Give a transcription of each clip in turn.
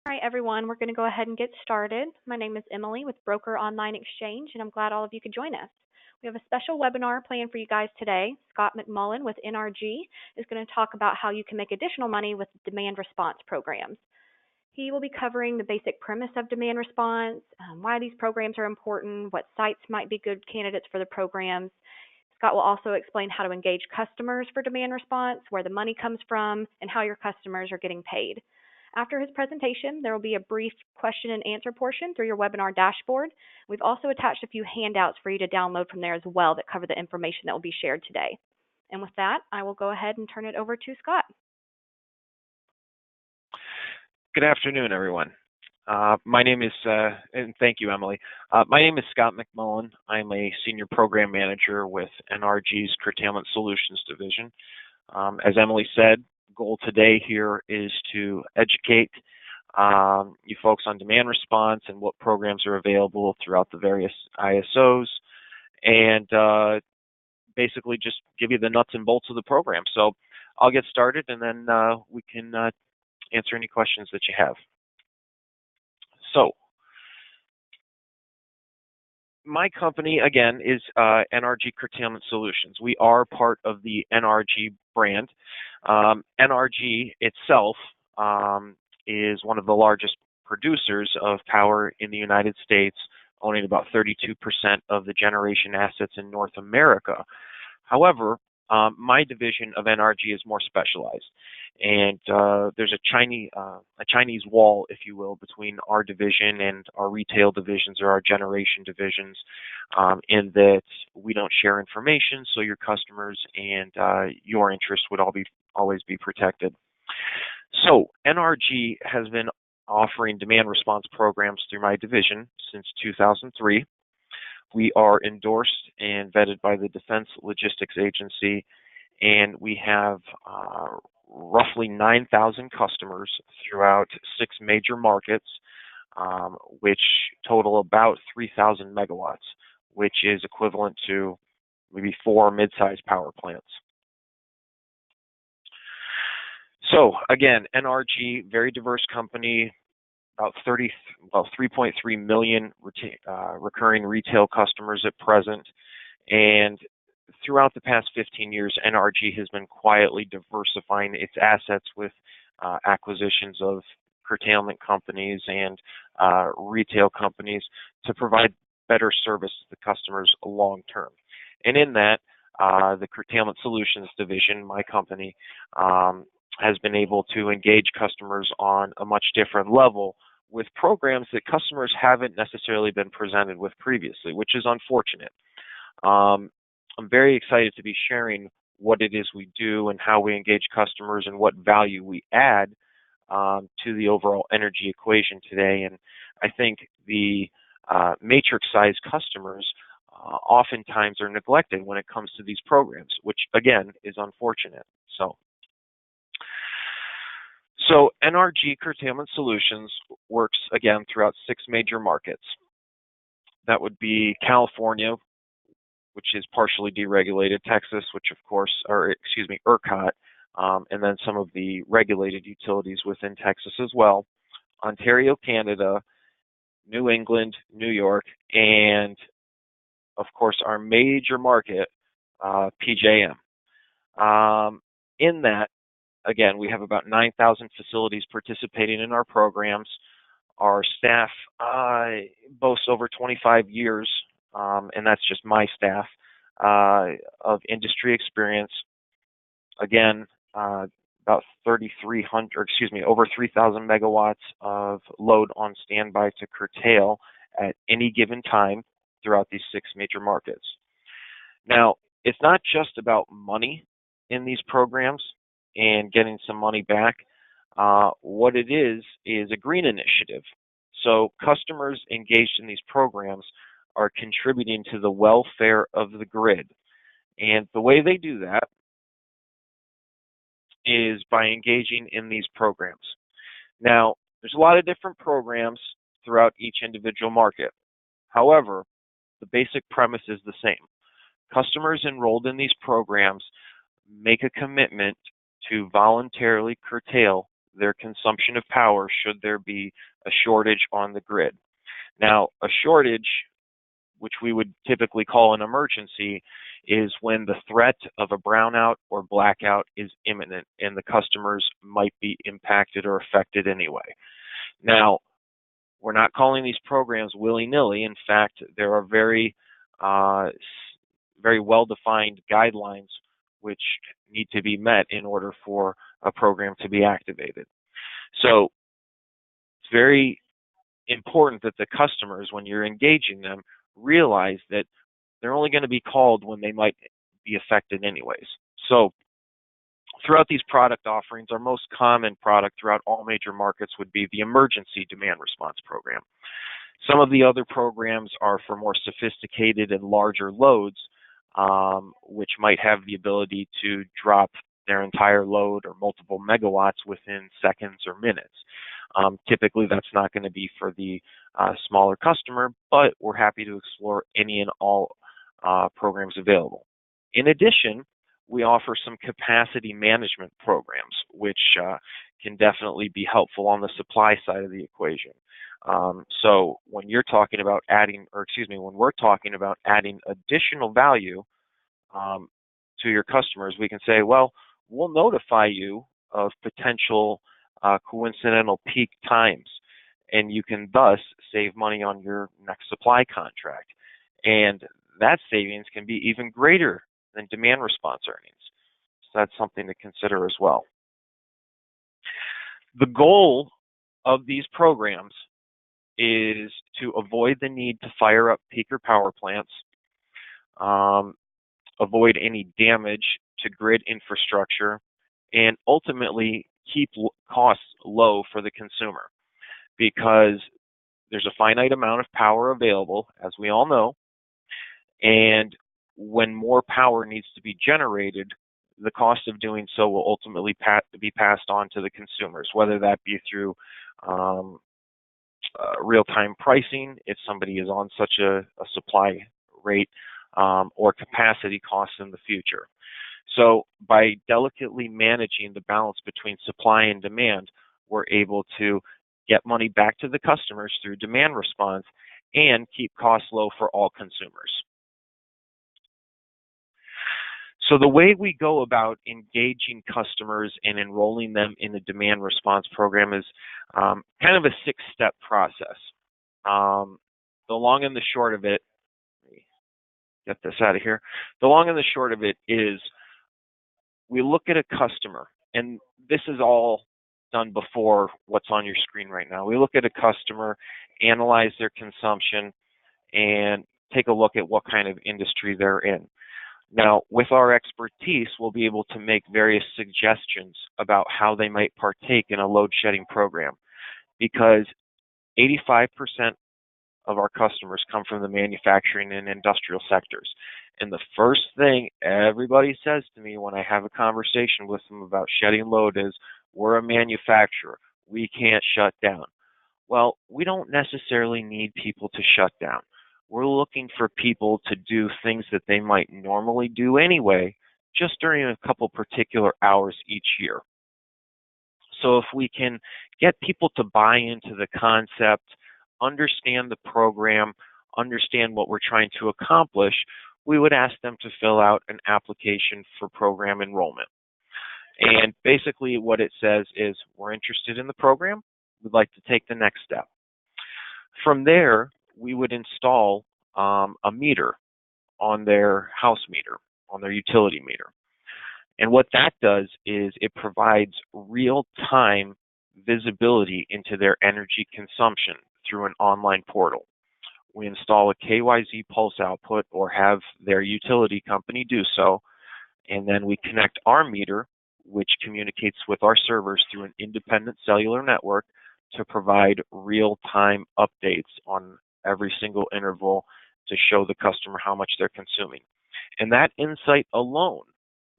All right, everyone, we're going to go ahead and get started. My name is Emily with Broker Online Exchange, and I'm glad all of you could join us. We have a special webinar planned for you guys today. Scott McMullen with NRG is going to talk about how you can make additional money with demand response programs. He will be covering the basic premise of demand response, why these programs are important, what sites might be good candidates for the programs. Scott will also explain how to engage customers for demand response, where the money comes from, and how your customers are getting paid. After his presentation, there will be a brief question and answer portion through your webinar dashboard. We've also attached a few handouts for you to download from there as well that cover the information that will be shared today. And with that, I will go ahead and turn it over to Scott. Good afternoon, everyone. My name is, and thank you, Emily. My name is Scott McMullen. I'm a Senior Program Manager with NRG's Curtailment Solutions Division. As Emily said, goal today here is to educate you folks on demand response and what programs are available throughout the various ISOs, and basically just give you the nuts and bolts of the program. So I'll get started, and then we can answer any questions that you have. So my company, again, is NRG Curtailment Solutions. We are part of the NRG brand. NRG itself is one of the largest producers of power in the United States, owning about 32% of the generation assets in North America. However, my division of NRG is more specialized, and there's a Chinese wall, if you will, between our division and our retail divisions or our generation divisions, in that we don't share information, so your customers and your interests would always be protected. So NRG has been offering demand response programs through my division since 2003. We are endorsed and vetted by the Defense Logistics Agency, and we have roughly 9,000 customers throughout 6 major markets, which total about 3,000 megawatts, which is equivalent to maybe 4 mid-sized power plants. So again, NRG, very diverse company, about 3.3 million recurring retail customers at present, and throughout the past 15 years, NRG has been quietly diversifying its assets with acquisitions of curtailment companies and retail companies to provide better service to the customers long term. And in that, the Curtailment Solutions Division, my company, has been able to engage customers on a much different level with programs that customers haven't necessarily been presented with previously, which is unfortunate. I'm very excited to be sharing what it is we do and how we engage customers and what value we add to the overall energy equation today. And I think the matrix-sized customers oftentimes are neglected when it comes to these programs, which again is unfortunate. So NRG Curtailment Solutions works, again, throughout 6 major markets. That would be California, which is partially deregulated, Texas, which of course, Orkut, and then some of the regulated utilities within Texas as well, Ontario, Canada, New England, New York, and of course our major market, PJM. In that, again, we have about 9,000 facilities participating in our programs. Our staff boasts over 25 years, and that's just my staff, of industry experience. Again, about over 3,000 megawatts of load on standby to curtail at any given time throughout these 6 major markets. Now, it's not just about money in these programs and getting some money back. What it is a green initiative. So customers engaged in these programs are contributing to the welfare of the grid. And the way they do that is by engaging in these programs. Now, there's a lot of different programs throughout each individual market. However, the basic premise is the same. Customers enrolled in these programs make a commitment to voluntarily curtail their consumption of power should there be a shortage on the grid. Now, a shortage, which we would typically call an emergency, is when the threat of a brownout or blackout is imminent and the customers might be impacted or affected anyway. Now, we're not calling these programs willy-nilly. In fact, there are very well-defined guidelines which need to be met in order for a program to be activated. So it's very important that the customers, when you're engaging them, realize that they're only going to be called when they might be affected anyways. So throughout these product offerings, our most common product throughout all major markets would be the Emergency Demand Response Program. Some of the other programs are for more sophisticated and larger loads, which might have the ability to drop their entire load or multiple megawatts within seconds or minutes. Typically, that's not going to be for the smaller customer, but we're happy to explore any and all programs available. In addition, we offer some capacity management programs, which can definitely be helpful on the supply side of the equation. So when you're talking about when we're talking about adding additional value to your customers, we can say, well, we'll notify you of potential coincidental peak times, and you can thus save money on your next supply contract. And that savings can be even greater than demand response earnings. So that's something to consider as well. The goal of these programs is to avoid the need to fire up peaker power plants, avoid any damage to grid infrastructure, and ultimately keep costs low for the consumer, because there's a finite amount of power available, as we all know, and when more power needs to be generated, the cost of doing so will ultimately be passed on to the consumers, whether that be through real-time pricing, if somebody is on such a supply rate, or capacity costs in the future. So by delicately managing the balance between supply and demand, we're able to get money back to the customers through demand response and keep costs low for all consumers. So the way we go about engaging customers and enrolling them in the demand response program is kind of a 6-step process. The long and the short of it, let me get this out of here. The long and the short of it is we look at a customer, and this is all done before what's on your screen right now. We look at a customer, analyze their consumption, and take a look at what kind of industry they're in. Now, with our expertise, we'll be able to make various suggestions about how they might partake in a load shedding program, because 85% of our customers come from the manufacturing and industrial sectors. And the first thing everybody says to me when I have a conversation with them about shedding load is, we're a manufacturer, we can't shut down. Well, we don't necessarily need people to shut down. We're looking for people to do things that they might normally do anyway, just during a couple particular hours each year. So if we can get people to buy into the concept, understand the program, understand what we're trying to accomplish, we would ask them to fill out an application for program enrollment. And basically what it says is, we're interested in the program, we'd like to take the next step. From there, we would install a meter on their house meter, on their utility meter. And what that does is it provides real-time visibility into their energy consumption through an online portal. We install a KYZ pulse output, or have their utility company do so, and then we connect our meter, which communicates with our servers through an independent cellular network, to provide real-time updates on every single interval to show the customer how much they're consuming. And that insight alone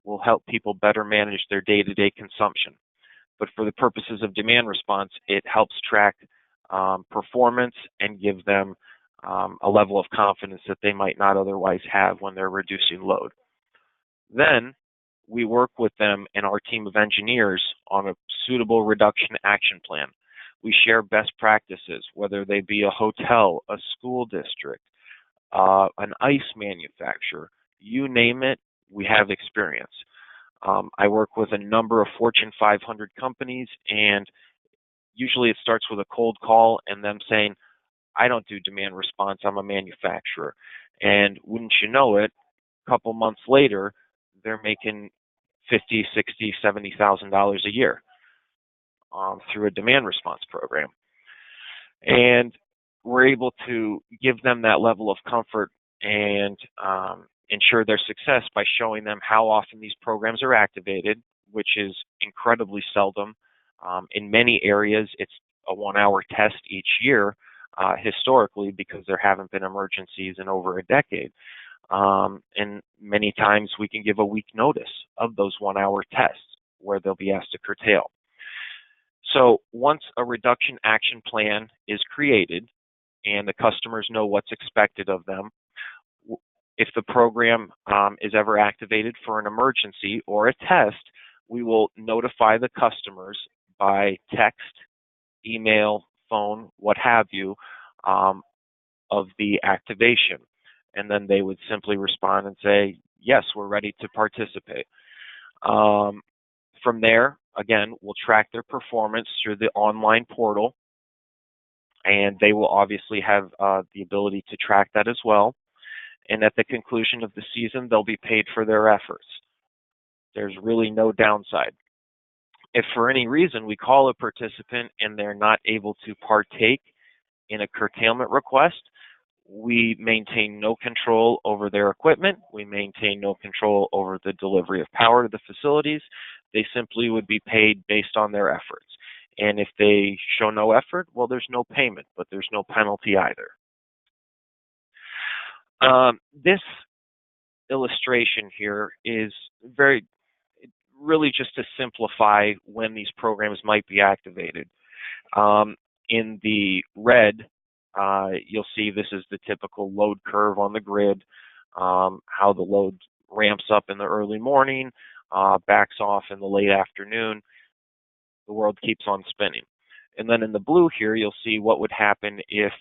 will help people better manage their day-to-day consumption. But for the purposes of demand response, it helps track performance and give them a level of confidence that they might not otherwise have when they're reducing load. Then we work with them and our team of engineers on a suitable reduction action plan. We share best practices, whether they be a hotel, a school district, an ice manufacturer, you name it, we have experience. I work with a number of Fortune 500 companies, and usually it starts with a cold call and them saying, I don't do demand response, I'm a manufacturer. And wouldn't you know it, a couple months later, they're making $50, $60, $70,000 a year through a demand response program. And we're able to give them that level of comfort and ensure their success by showing them how often these programs are activated, which is incredibly seldom. In many areas, it's a 1-hour test each year historically, because there haven't been emergencies in over a decade. And many times we can give a week notice of those 1-hour tests where they'll be asked to curtail. So once a reduction action plan is created and the customers know what's expected of them, if the program is ever activated for an emergency or a test, we will notify the customers by text, email, phone, what have you, of the activation. And then they would simply respond and say, yes, we're ready to participate. From there, again, we'll track their performance through the online portal, and they will obviously have the ability to track that as well. And at the conclusion of the season, they'll be paid for their efforts. There's really no downside. If for any reason we call a participant and they're not able to partake in a curtailment request, we maintain no control over their equipment. We maintain no control over the delivery of power to the facilities. They simply would be paid based on their efforts. And if they show no effort, well, there's no payment, but there's no penalty either. This illustration here is really just to simplify when these programs might be activated. In the red, you'll see this is the typical load curve on the grid, how the load ramps up in the early morning, backs off in the late afternoon. The world keeps on spinning. And then in the blue here, you'll see what would happen if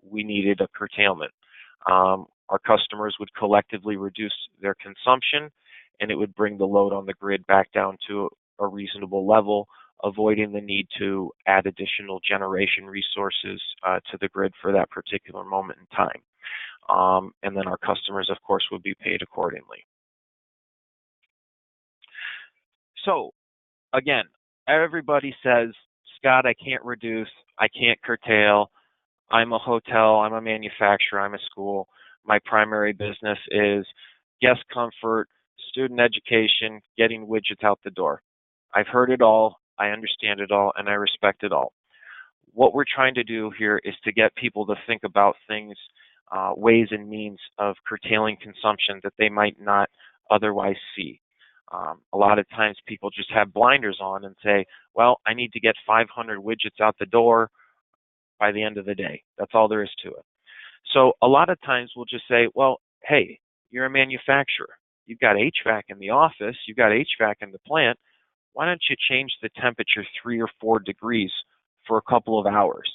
we needed a curtailment. Our customers would collectively reduce their consumption, and it would bring the load on the grid back down to a reasonable level, avoiding the need to add additional generation resources to the grid for that particular moment in time. And then our customers, of course, would be paid accordingly. So, again, everybody says, Scott, I can't reduce, I can't curtail, I'm a hotel, I'm a manufacturer, I'm a school. My primary business is guest comfort, student education, getting widgets out the door. I've heard it all, I understand it all, and I respect it all. What we're trying to do here is to get people to think about things, ways and means of curtailing consumption that they might not otherwise see. A lot of times people just have blinders on and say, well, I need to get 500 widgets out the door by the end of the day. That's all there is to it. So a lot of times we'll just say, well, hey, you're a manufacturer. You've got HVAC in the office. You've got HVAC in the plant. Why don't you change the temperature 3 or 4 degrees for a couple of hours?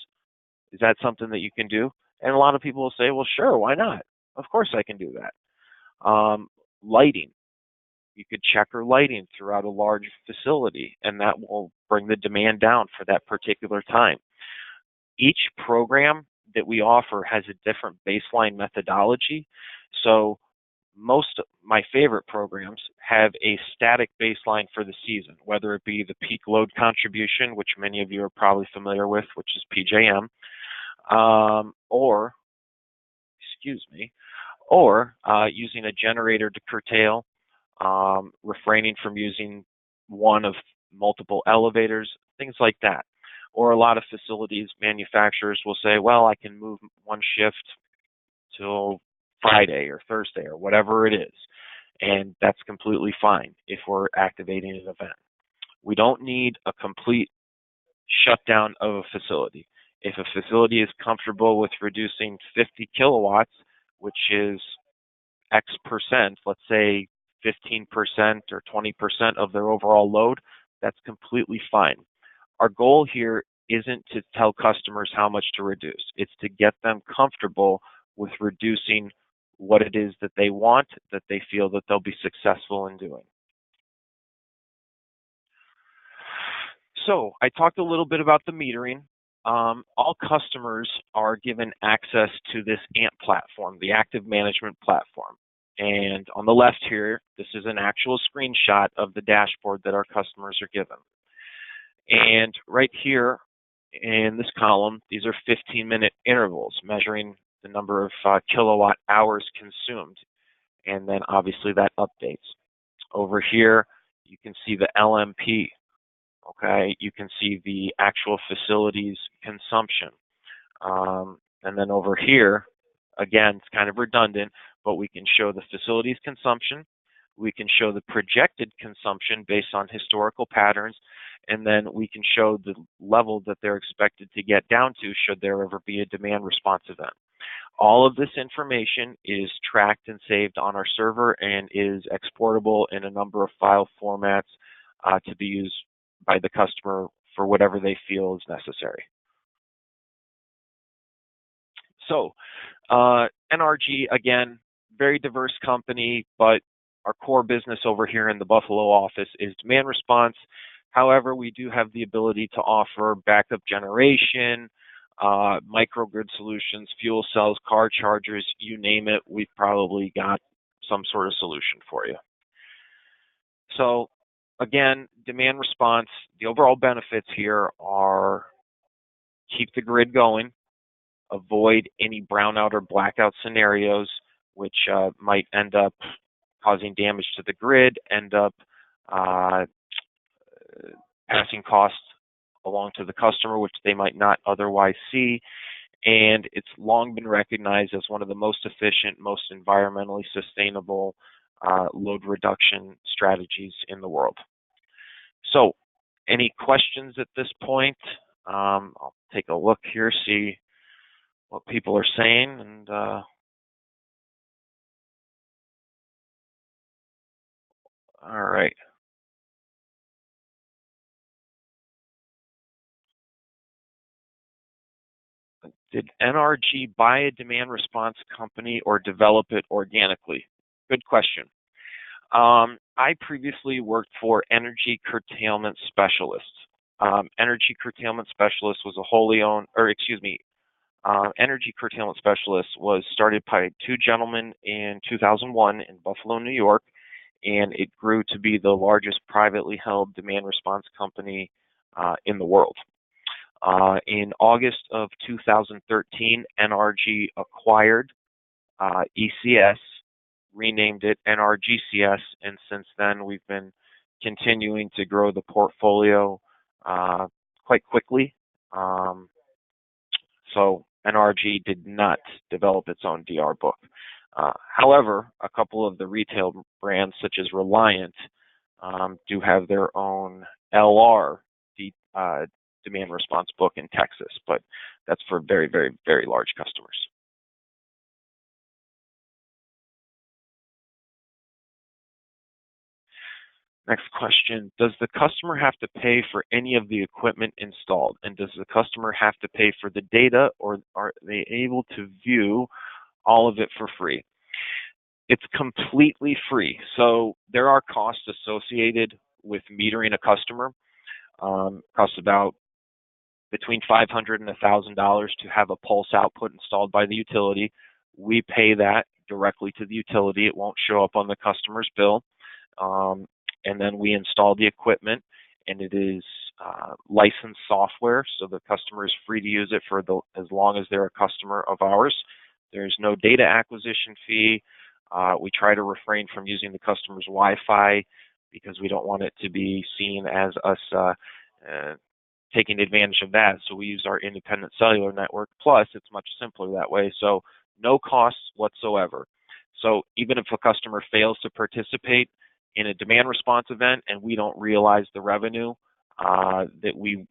Is that something that you can do? And a lot of people will say, well, sure, why not? Of course I can do that. Lighting. You could checker lighting throughout a large facility, and that will bring the demand down for that particular time. Each program that we offer has a different baseline methodology. So my favorite programs have a static baseline for the season, whether it be the peak load contribution, which many of you are probably familiar with, which is PJM, or using a generator to curtail, refraining from using one of multiple elevators, things like that. Or a lot of facilities, manufacturers will say, well, I can move one shift till Friday or Thursday or whatever it is. And that's completely fine if we're activating an event. We don't need a complete shutdown of a facility. If a facility is comfortable with reducing 50 kilowatts, which is X percent, let's say 15% or 20% of their overall load, that's completely fine. Our goal here isn't to tell customers how much to reduce. It's to get them comfortable with reducing what it is that they want, that they feel that they'll be successful in doing. So I talked a little bit about the metering. All customers are given access to this AMP platform, the Active Management Platform. And on the left here, this is an actual screenshot of the dashboard that our customers are given. And right here in this column, these are 15-minute intervals measuring the number of kilowatt hours consumed. And then obviously that updates. Over here, you can see the LMP. Okay, you can see the actual facilities consumption. And then over here, again, it's kind of redundant, but we can show the facilities consumption. We can show the projected consumption based on historical patterns, and then we can show the level that they're expected to get down to should there ever be a demand response event. All of this information is tracked and saved on our server and is exportable in a number of file formats to be used by the customer for whatever they feel is necessary. So NRG, again, very diverse company, but our core business over here in the Buffalo office is demand response. However, we do have the ability to offer backup generation, microgrid solutions, fuel cells, car chargers, you name it, we've probably got some sort of solution for you. So again, demand response, the overall benefits here are keep the grid going, avoid any brownout or blackout scenarios, which might end up causing damage to the grid, end up passing costs along to the customer, which they might not otherwise see. And it's long been recognized as one of the most efficient, most environmentally sustainable load reduction strategies in the world. So any questions at this point? I'll take a look here, see what people are saying, and all right. Did NRG buy a demand response company or develop it organically? Good question. I previously worked for Energy Curtailment Specialists. Energy Curtailment Specialist was a wholly owned, or excuse me, Energy Curtailment Specialist was started by two gentlemen in 2001 in Buffalo, New York, and it grew to be the largest privately held demand response company in the world. In August of 2013, NRG acquired ECS, renamed it NRGCS, and since then we've been continuing to grow the portfolio quite quickly. So NRG did not develop its own DR book. However, a couple of the retail brands, such as Reliant, do have their own LR demand response book in Texas, but that's for very, very, very large customers. Next question, does the customer have to pay for any of the equipment installed? And does the customer have to pay for the data, or are they able to view all of it for free? It's completely free. So there are costs associated with metering a customer. Costs about between $500 and $1,000 to have a pulse output installed by the utility. We pay that directly to the utility. It won't show up on the customer's bill. And then we install the equipment, and it is licensed software, so the customer is free to use it for as long as they're a customer of ours. There's no data acquisition fee. We try to refrain from using the customer's Wi-Fi because we don't want it to be seen as us taking advantage of that. So we use our independent cellular network. Plus, it's much simpler that way. So no costs whatsoever. So even if a customer fails to participate in a demand response event and we don't realize the revenue that we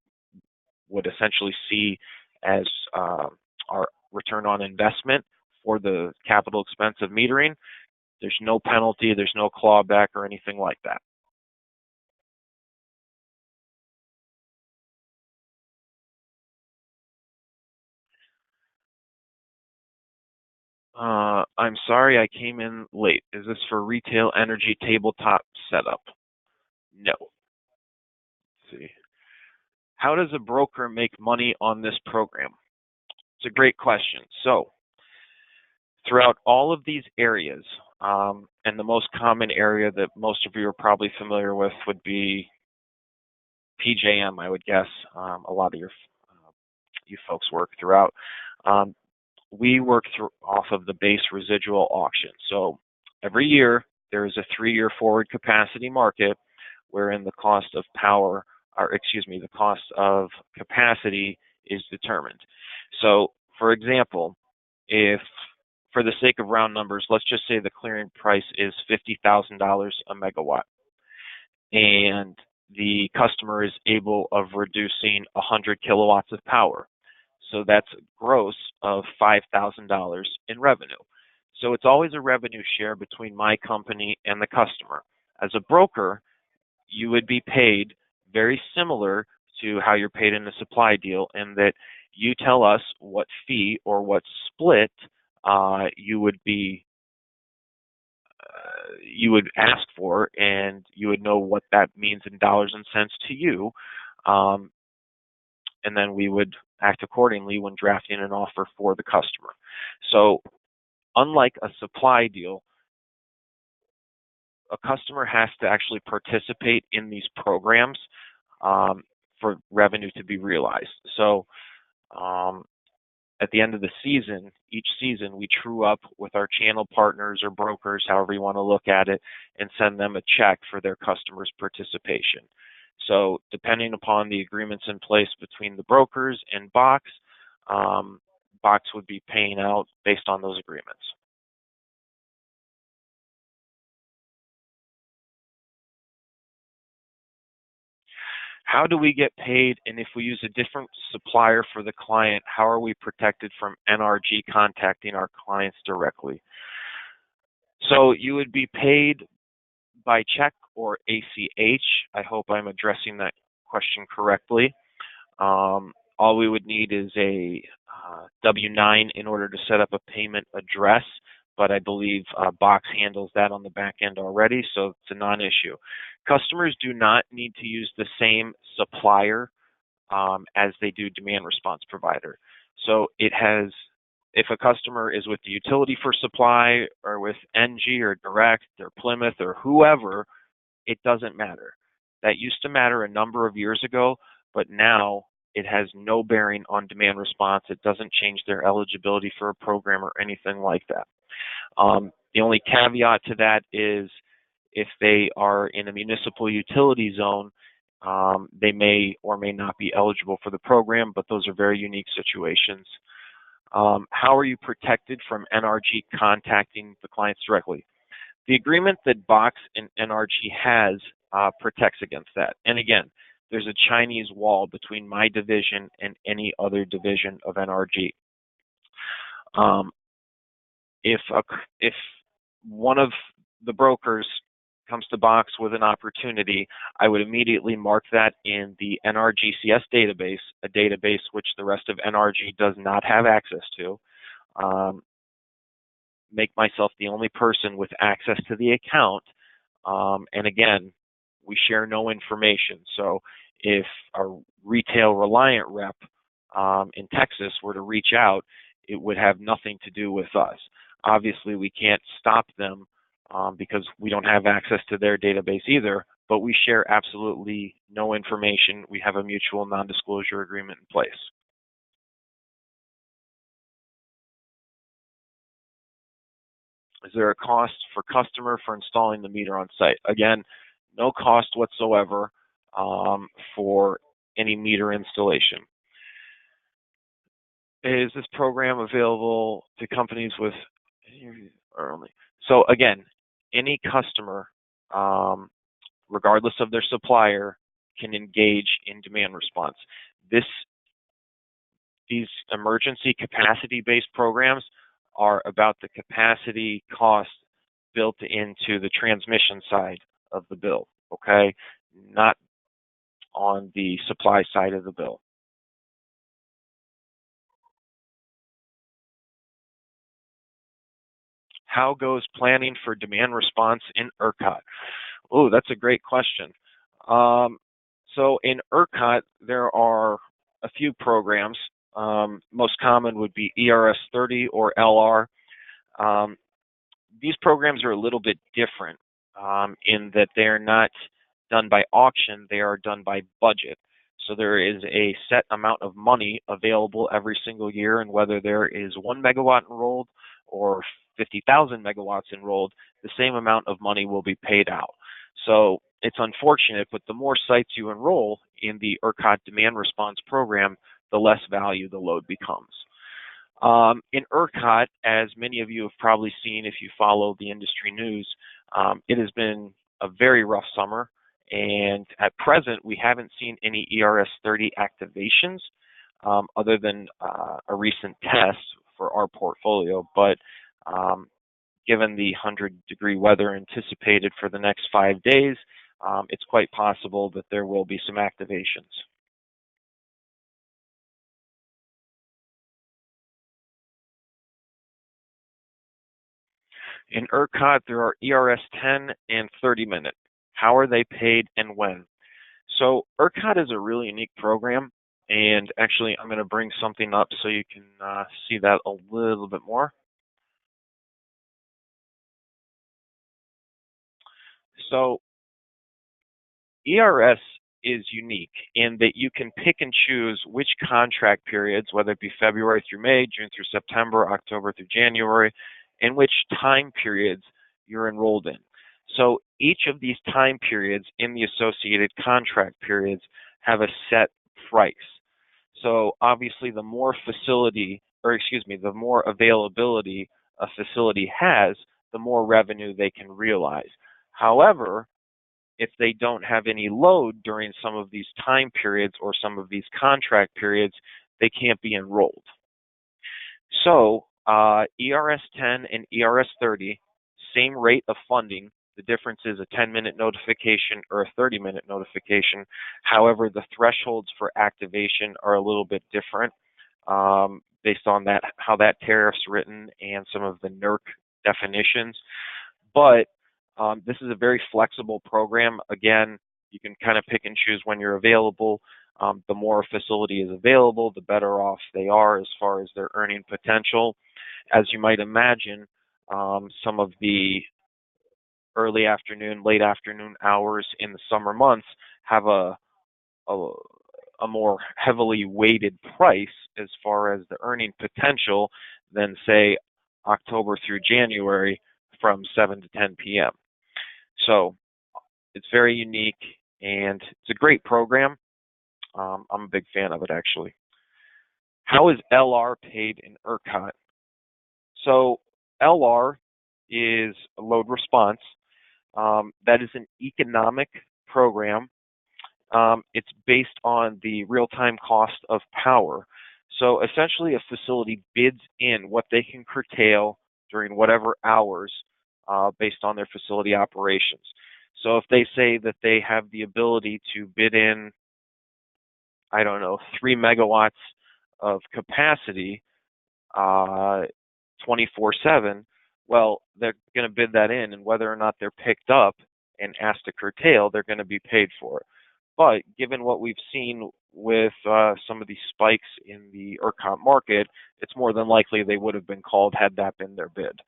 would essentially see as our return on investment for the capital expense of metering, There's no penalty, there's no clawback or anything like that. I'm sorry I came in late. Is this for retail energy tabletop setup? No. Let's see. How does a broker make money on this program? It's a great question. So, throughout all of these areas, and the most common area that most of you are probably familiar with would be PJM, I would guess. A lot of you folks work throughout. We work off of the base residual auction. So every year there is a 3-year forward capacity market wherein the cost of power, or excuse me, the cost of capacity is determined. So for example, if for the sake of round numbers, let's just say the clearing price is $50,000 a megawatt, and the customer is able of reducing 100 kilowatts of power. So that's gross of $5,000 in revenue. So it's always a revenue share between my company and the customer. As a broker, you would be paid very similar to how you're paid in a supply deal, in that you tell us what fee or what split you would ask for, and you would know what that means in dollars and cents to you, and then we would act accordingly when drafting an offer for the customer. So unlike a supply deal, a customer has to actually participate in these programs for revenue to be realized. So at the end of the season, each season, we true up with our channel partners or brokers, however you want to look at it, and send them a check for their customers' participation. So depending upon the agreements in place between the brokers and Box, Box would be paying out based on those agreements. How do we get paid? And if we use a different supplier for the client, how are we protected from NRG contacting our clients directly? So you would be paid by check or ACH. I hope I'm addressing that question correctly. All we would need is a W-9 in order to set up a payment address, but I believe Box handles that on the back end already, so it's a non-issue. Customers do not need to use the same supplier as they do demand response provider. So if a customer is with the utility for supply, or with NG or Direct or Plymouth or whoever, it doesn't matter. That used to matter a number of years ago, but now it has no bearing on demand response. It doesn't change their eligibility for a program or anything like that. The only caveat to that is if they are in a municipal utility zone, they may or may not be eligible for the program, but those are very unique situations. How are you protected from NRG contacting the clients directly? The agreement that Box and NRG has protects against that. And again, there's a Chinese wall between my division and any other division of NRG. If one of the brokers comes to Box with an opportunity, I would immediately mark that in the NRGCS database, a database which the rest of NRG does not have access to. Make myself the only person with access to the account. And again, we share no information. So if a retail Reliant rep in Texas were to reach out, it would have nothing to do with us. Obviously, we can't stop them because we don't have access to their database either, but we share absolutely no information. We have a mutual non-disclosure agreement in place. Is there a cost for customer for installing the meter on site? Again, no cost whatsoever for any meter installation. Is this program available to companies with only? So again, any customer, regardless of their supplier, can engage in demand response. These emergency capacity-based programs are about the capacity cost built into the transmission side of the bill, okay? Not on the supply side of the bill. How goes planning for demand response in ERCOT? Oh, that's a great question. So in ERCOT, there are a few programs. Most common would be ERS 30 or LR. These programs are a little bit different in that they're not done by auction, they are done by budget. So there is a set amount of money available every single year, and whether there is 1 megawatt enrolled or 50,000 megawatts enrolled, the same amount of money will be paid out. So it's unfortunate, but the more sites you enroll in the ERCOT demand response program, the less value the load becomes. In ERCOT, as many of you have probably seen if you follow the industry news, it has been a very rough summer, and at present we haven't seen any ERS 30 activations other than a recent test for our portfolio. But given the 100-degree weather anticipated for the next 5 days, it's quite possible that there will be some activations. In ERCOT, there are ERS 10 and 30-minute. How are they paid and when? So ERCOT is a really unique program, and actually I'm going to bring something up so you can see that a little bit more. So ERS is unique in that you can pick and choose which contract periods, whether it be February through May, June through September, October through January, and which time periods you're enrolled in. So each of these time periods in the associated contract periods have a set price. So obviously the more the more availability a facility has, the more revenue they can realize. However, if they don't have any load during some of these time periods or some of these contract periods, they can't be enrolled. So ERS 10 and ERS 30, same rate of funding. The difference is a 10-minute notification or a 30-minute notification. However, the thresholds for activation are a little bit different based on how that tariff's written and some of the NERC definitions. But this is a very flexible program. Again, you can kind of pick and choose when you're available. The more a facility is available, the better off they are as far as their earning potential. As you might imagine, some of the early afternoon, late afternoon hours in the summer months have a more heavily weighted price as far as the earning potential than, say, October through January from 7 to 10 p.m. So it's very unique, and it's a great program. I'm a big fan of it, actually. How is LR paid in ERCOT? So LR is a load response. That is an economic program. It's based on the real-time cost of power. So essentially a facility bids in what they can curtail during whatever hours based on their facility operations. So if they say that they have the ability to bid in, 3 megawatts of capacity 24/7, well, they're going to bid that in, and whether or not they're picked up and asked to curtail, they're going to be paid for it. But given what we've seen with some of these spikes in the ERCOT market, it's more than likely they would have been called had that been their bid.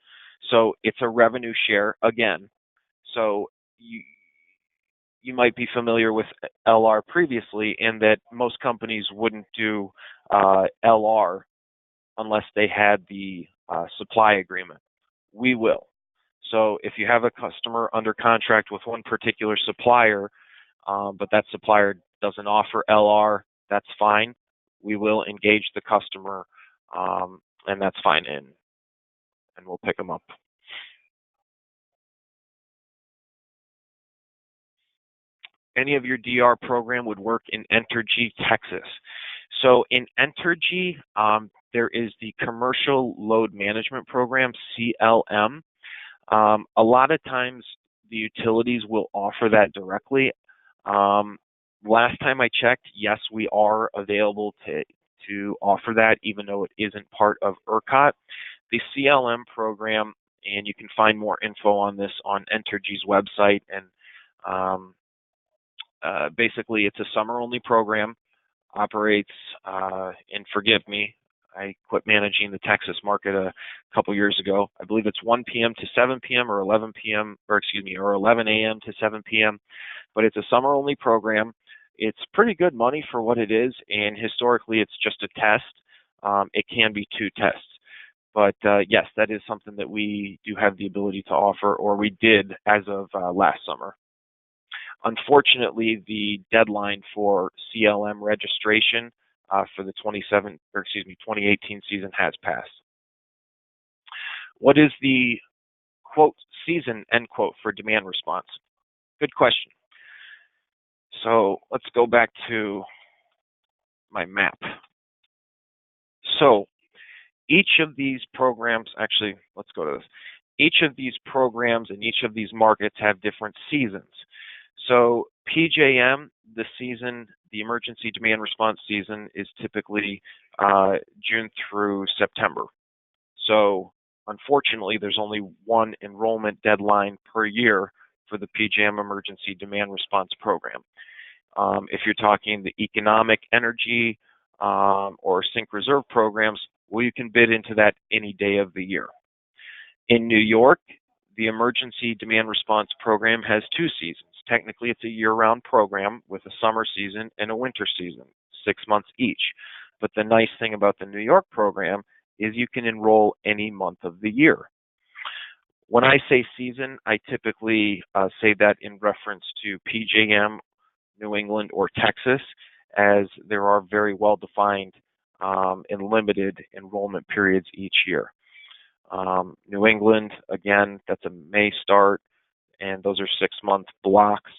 So it's a revenue share again. So you might be familiar with LR previously in that most companies wouldn't do LR unless they had the supply agreement. We will. So if you have a customer under contract with one particular supplier, but that supplier doesn't offer LR, that's fine. We will engage the customer, and that's fine, and we'll pick them up. Any of your DR program would work in NRG, Texas. So in NRG, there is the Commercial Load Management Program, CLM. A lot of times the utilities will offer that directly. Last time I checked, yes, we are available to offer that, even though it isn't part of ERCOT. The CLM program, and you can find more info on this on NRG's website, and basically it's a summer-only program, operates, and forgive me, I quit managing the Texas market a couple years ago. I believe it's 1 p.m. to 7 p.m. or 11 p.m. or excuse me, or 11 a.m. to 7 p.m. But it's a summer-only program. It's pretty good money for what it is, and historically it's just a test. It can be 2 tests. But yes, that is something that we do have the ability to offer, or we did as of last summer. Unfortunately, the deadline for CLM registration for the 2018 season has passed. What is the quote season end quote for demand response? Good question. So let's go back to my map. So each of these programs, actually, let's go to this. Each of these programs and each of these markets have different seasons. So PJM, the season, the emergency demand response season, is typically June through September. So unfortunately, there's only one enrollment deadline per year for the PJM emergency demand response program. If you're talking the economic, energy, or sync reserve programs, well, you can bid into that any day of the year. In New York, the emergency demand response program has 2 seasons. Technically, it's a year-round program with a summer season and a winter season, 6 months each. But the nice thing about the New York program is you can enroll any month of the year. When I say season, I typically say that in reference to PJM, New England, or Texas, as there are very well-defined and limited enrollment periods each year. New England, again, that's a May start, and those are 6-month blocks.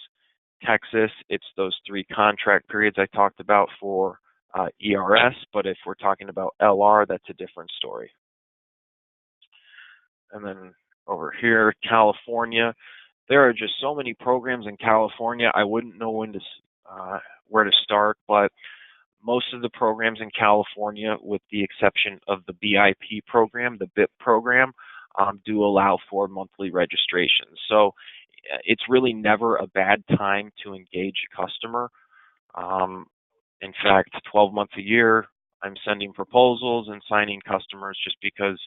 Texas, it's those 3 contract periods I talked about for ERS, but if we're talking about LR, that's a different story. And then over here, California, there are just so many programs in California, I wouldn't know when to where to start, but most of the programs in California, with the exception of the BIP program, the BIP program, do allow for monthly registrations. So it's really never a bad time to engage a customer. In fact, 12 months a year, I'm sending proposals and signing customers just because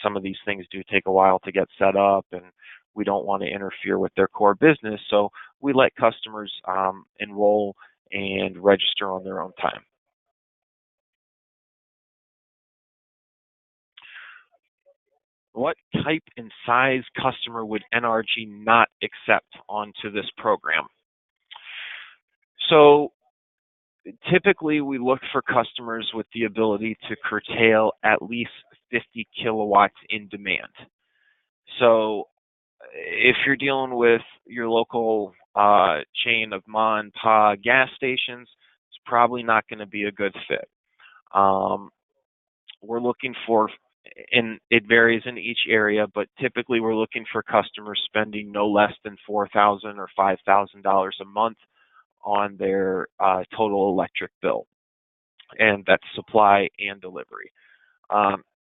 some of these things do take a while to get set up, and we don't want to interfere with their core business. So we let customers enroll and register on their own time. What type and size customer would NRG not accept onto this program? So typically we look for customers with the ability to curtail at least 50 kilowatts in demand. So if you're dealing with your local chain of ma and pa gas stations, it's probably not going to be a good fit. We're looking for, and it varies in each area, but typically we're looking for customers spending no less than $4,000 or $5,000 a month on their total electric bill, and that's supply and delivery.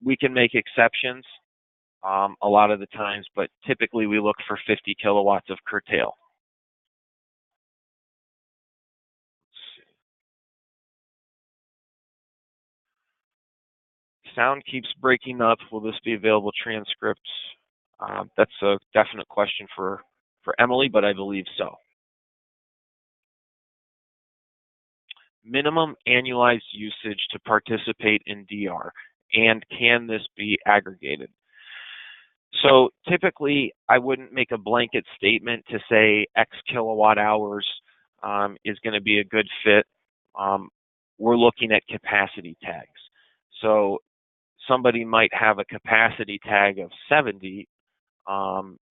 We can make exceptions a lot of the times, but typically we look for 50 kilowatts of curtail. Sound keeps breaking up. Will this be available transcripts? That's a definite question for Emily, but I believe so. Minimum annualized usage to participate in DR, and can this be aggregated? So typically, I wouldn't make a blanket statement to say X kilowatt hours is going to be a good fit. We're looking at capacity tags. So somebody might have a capacity tag of 70,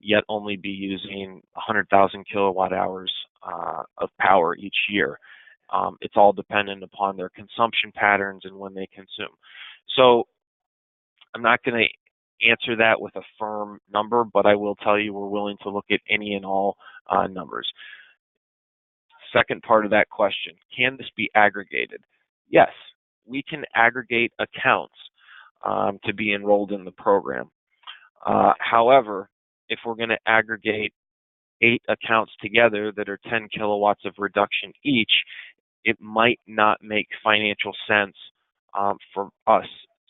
yet only be using 100,000 kilowatt hours of power each year. It's all dependent upon their consumption patterns and when they consume. So I'm not going to answer that with a firm number, but I will tell you we're willing to look at any and all numbers. Second part of that question, can this be aggregated? Yes, we can aggregate accounts to be enrolled in the program. However, if we're going to aggregate 8 accounts together that are 10 kilowatts of reduction each, it might not make financial sense for us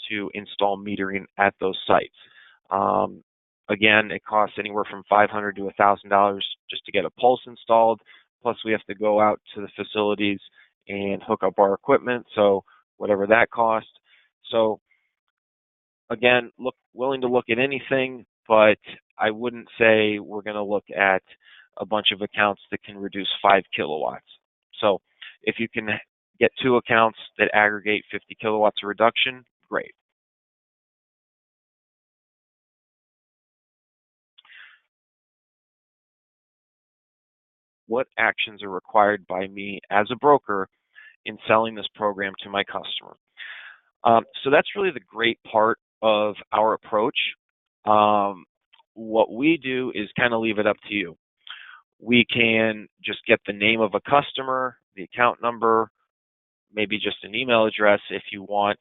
to install metering at those sites. Again, it costs anywhere from $500 to $1,000 just to get a pulse installed. Plus, we have to go out to the facilities and hook up our equipment, so whatever that costs. So, again, willing to look at anything, but I wouldn't say we're going to look at a bunch of accounts that can reduce 5 kilowatts. So, if you can get 2 accounts that aggregate 50 kilowatts of reduction, great. What actions are required by me as a broker in selling this program to my customer? So that's really the great part of our approach. What we do is kind of leave it up to you. We can just get the name of a customer, the account number, maybe just an email address if you want,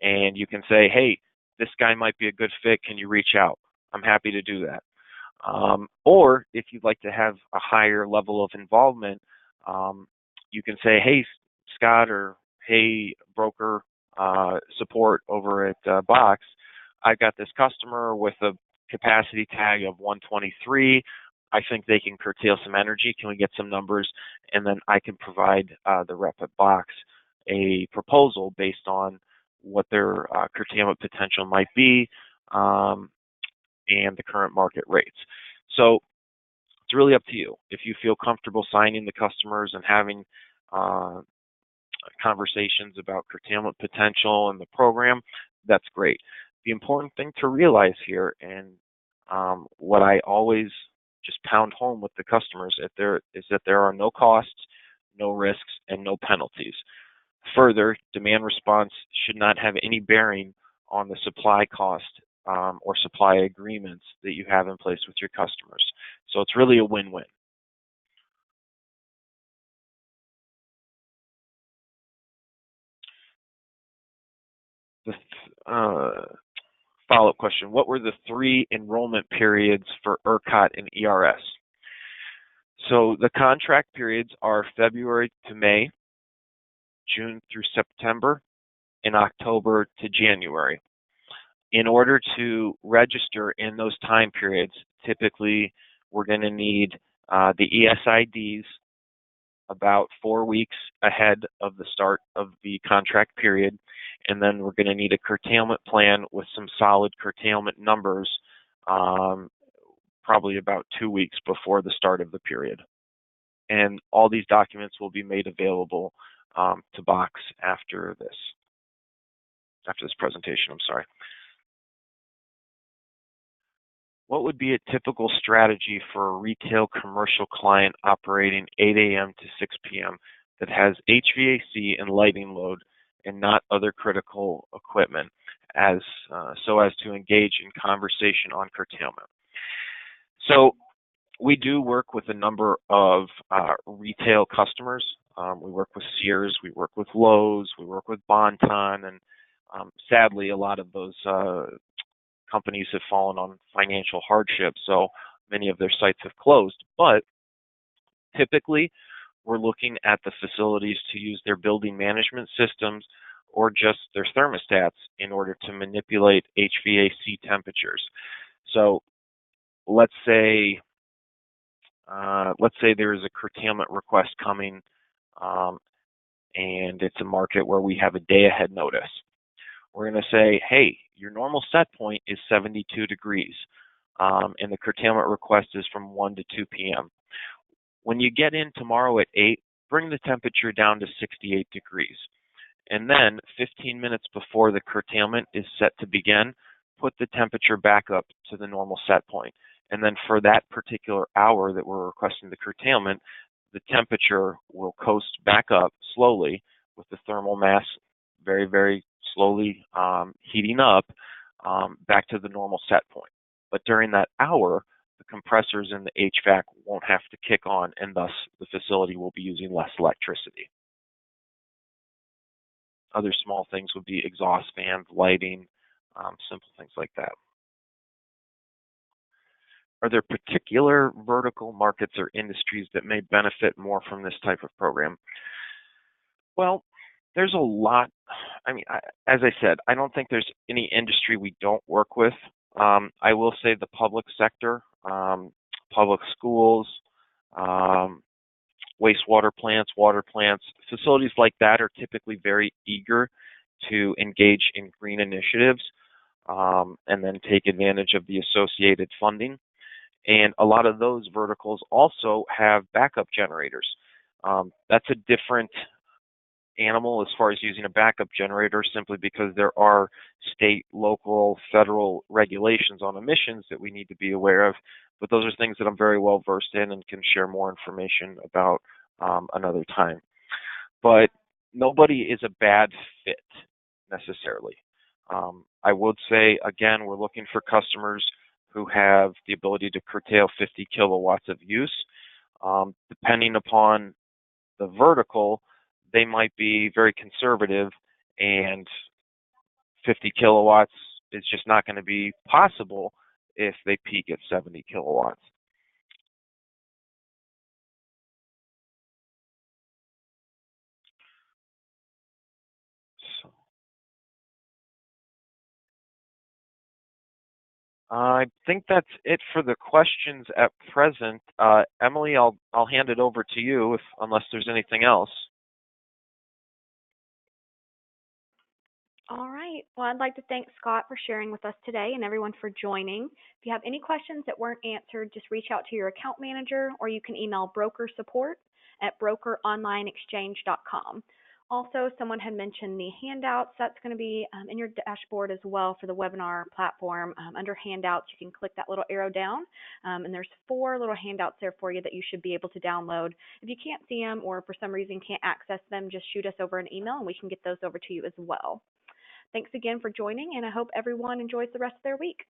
and you can say, hey, this guy might be a good fit. Can you reach out? I'm happy to do that. Or if you'd like to have a higher level of involvement, you can say, hey, Scott, or hey, broker support over at Box, I've got this customer with a capacity tag of 123. I think they can curtail some energy. Can we get some numbers? And then I can provide the rep at Box a proposal based on what their curtailment potential might be and the current market rates. So it's really up to you. If you feel comfortable signing the customers and having conversations about curtailment potential and the program, that's great. The important thing to realize here, and what I always just pound home with the customers is that there are no costs, no risks, and no penalties. Further, demand response should not have any bearing on the supply cost or supply agreements that you have in place with your customers. So it's really a win-win. The follow-up question, what were the 3 enrollment periods for ERCOT and ERS? So the contract periods are February to May, June through September, and October to January. In order to register in those time periods, typically we're going to need the ESIDs about 4 weeks ahead of the start of the contract period, and then we're going to need a curtailment plan with some solid curtailment numbers probably about 2 weeks before the start of the period. And all these documents will be made available to Box after this presentation, I'm sorry. What would be a typical strategy for a retail commercial client operating 8 a.m. to 6 p.m. that has HVAC and lighting load and not other critical equipment so as to engage in conversation on curtailment? So we do work with a number of retail customers. We work with Sears, we work with Lowe's, we work with Bon-Ton, and sadly a lot of those companies have fallen on financial hardship, so many of their sites have closed. But typically, we're looking at the facilities to use their building management systems or just their thermostats in order to manipulate HVAC temperatures. So let's say there is a curtailment request coming, and it's a market where we have a day-ahead notice. We're going to say, hey, your normal set point is 72 degrees, and the curtailment request is from 1 to 2 p.m. When you get in tomorrow at 8, bring the temperature down to 68 degrees. And then 15 minutes before the curtailment is set to begin, put the temperature back up to the normal set point. And then for that particular hour that we're requesting the curtailment, the temperature will coast back up slowly with the thermal mass very, very slowly heating up back to the normal set point. But during that hour, the compressors in the HVAC won't have to kick on, and thus the facility will be using less electricity. Other small things would be exhaust fans, lighting, simple things like that. Are there particular vertical markets or industries that may benefit more from this type of program? Well, there's a lot. I mean, as I said, I don't think there's any industry we don't work with. I will say the public sector, public schools, wastewater plants, water plants, facilities like that are typically very eager to engage in green initiatives and then take advantage of the associated funding. And a lot of those verticals also have backup generators. That's a different animal as far as using a backup generator, simply because there are state, local, federal regulations on emissions that we need to be aware of. But those are things that I'm very well versed in and can share more information about another time. But nobody is a bad fit necessarily. I would say, again, we're looking for customers who have the ability to curtail 50 kilowatts of use. Depending upon the vertical, they might be very conservative, and 50 kilowatts is just not going to be possible if they peak at 70 kilowatts. So, I think that's it for the questions at present. Emily, I'll hand it over to you unless there's anything else. All right. Well, I'd like to thank Scott for sharing with us today and everyone for joining. If you have any questions that weren't answered, just reach out to your account manager, or you can email broker support at brokeronlineexchange.com. Also, someone had mentioned the handouts. That's going to be in your dashboard as well for the webinar platform. Under handouts, you can click that little arrow down, and there's 4 little handouts there for you that you should be able to download. If you can't see them or for some reason can't access them, just shoot us over an email and we can get those over to you as well. Thanks again for joining, and I hope everyone enjoys the rest of their week.